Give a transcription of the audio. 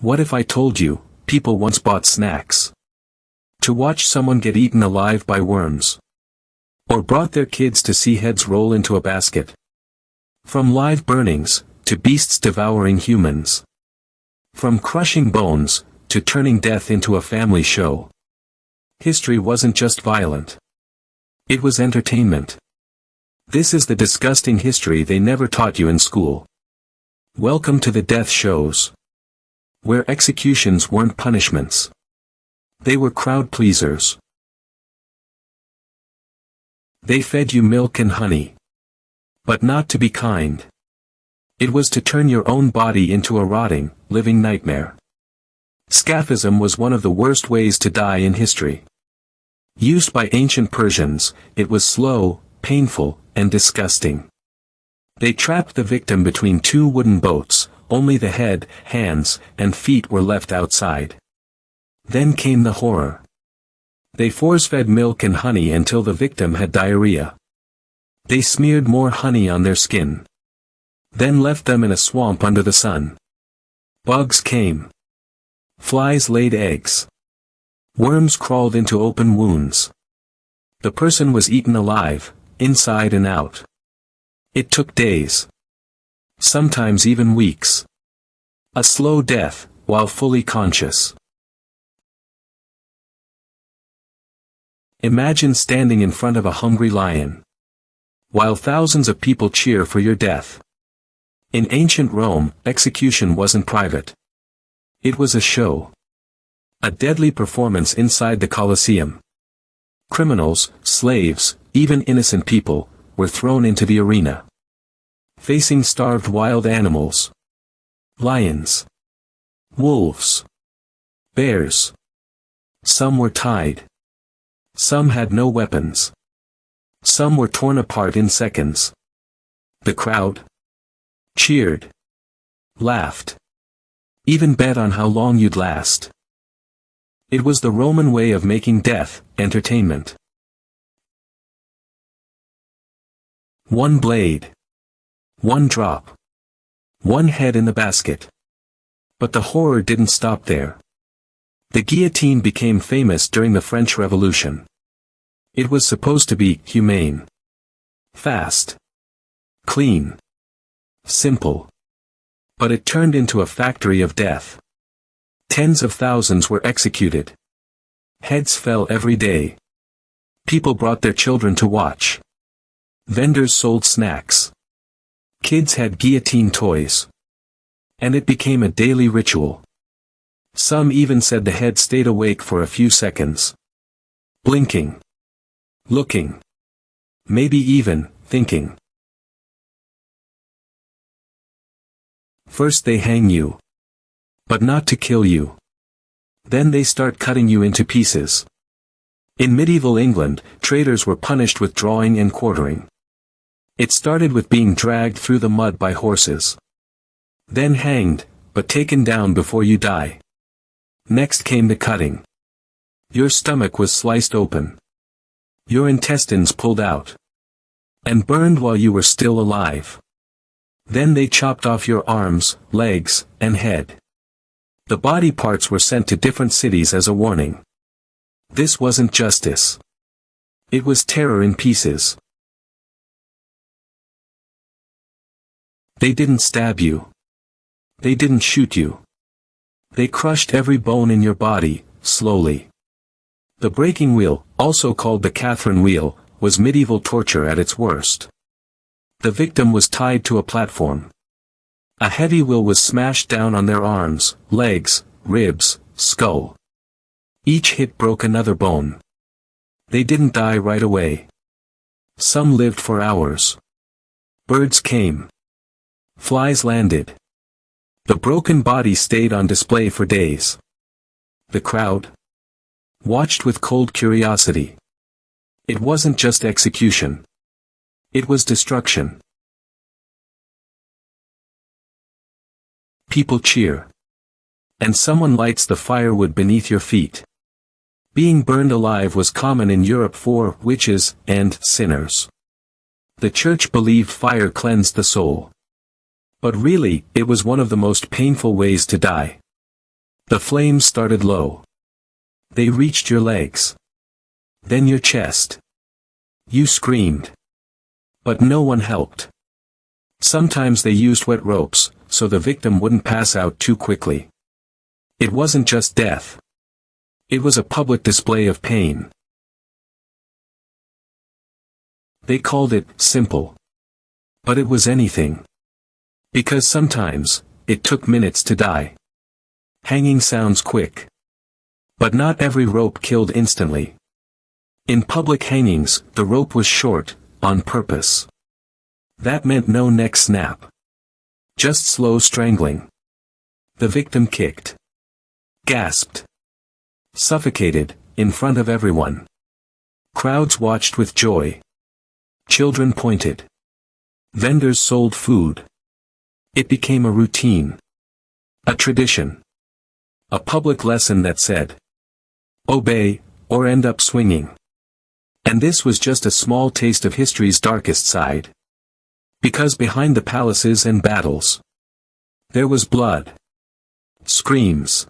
What if I told you, people once bought snacks to watch someone get eaten alive by worms? Or brought their kids to see heads roll into a basket? From live burnings, to beasts devouring humans. From crushing bones, to turning death into a family show. History wasn't just violent. It was entertainment. This is the disgusting history they never taught you in school. Welcome to the death shows. Where executions weren't punishments. They were crowd pleasers. They fed you milk and honey. But not to be kind. It was to turn your own body into a rotting, living nightmare. Scaphism was one of the worst ways to die in history. Used by ancient Persians, it was slow, painful, and disgusting. They trapped the victim between two wooden boats, only the head, hands, and feet were left outside. Then came the horror. They force-fed milk and honey until the victim had diarrhea. They smeared more honey on their skin. Then left them in a swamp under the sun. Bugs came. Flies laid eggs. Worms crawled into open wounds. The person was eaten alive, inside and out. It took days. Sometimes even weeks. A slow death, while fully conscious. Imagine standing in front of a hungry lion, while thousands of people cheer for your death. In ancient Rome, execution wasn't private. It was a show. A deadly performance inside the Colosseum. Criminals, slaves, even innocent people, were thrown into the arena. Facing starved wild animals. Lions. Wolves. Bears. Some were tied. Some had no weapons. Some were torn apart in seconds. The crowd cheered, laughed, even bet on how long you'd last. It was the Roman way of making death entertainment. One blade. One drop. One head in the basket. But the horror didn't stop there. The guillotine became famous during the French Revolution. It was supposed to be humane. Fast. Clean. Simple. But it turned into a factory of death. Tens of thousands were executed. Heads fell every day. People brought their children to watch. Vendors sold snacks. Kids had guillotine toys. And it became a daily ritual. Some even said the head stayed awake for a few seconds. Blinking. Looking. Maybe even thinking. First they hang you. But not to kill you. Then they start cutting you into pieces. In medieval England, traitors were punished with drawing and quartering. It started with being dragged through the mud by horses. Then hanged, but taken down before you die. Next came the cutting. Your stomach was sliced open. Your intestines pulled out. And burned while you were still alive. Then they chopped off your arms, legs, and head. The body parts were sent to different cities as a warning. This wasn't justice. It was terror in pieces. They didn't stab you. They didn't shoot you. They crushed every bone in your body, slowly. The breaking wheel, also called the Catherine wheel, was medieval torture at its worst. The victim was tied to a platform. A heavy wheel was smashed down on their arms, legs, ribs, skull. Each hit broke another bone. They didn't die right away. Some lived for hours. Birds came. Flies landed. The broken body stayed on display for days. The crowd watched with cold curiosity. It wasn't just execution. It was destruction. People cheer. And someone lights the firewood beneath your feet. Being burned alive was common in Europe for witches and sinners. The church believed fire cleansed the soul. But really, it was one of the most painful ways to die. The flames started low. They reached your legs. Then your chest. You screamed. But no one helped. Sometimes they used wet ropes, so the victim wouldn't pass out too quickly. It wasn't just death. It was a public display of pain. They called it simple. But it was anything. Because sometimes, it took minutes to die. Hanging sounds quick. But not every rope killed instantly. In public hangings, the rope was short, on purpose. That meant no neck snap. Just slow strangling. The victim kicked. Gasped. Suffocated, in front of everyone. Crowds watched with joy. Children pointed. Vendors sold food. It became a routine. A tradition. A public lesson that said, obey, or end up swinging. And this was just a small taste of history's darkest side. Because behind the palaces and battles, there was blood. Screams.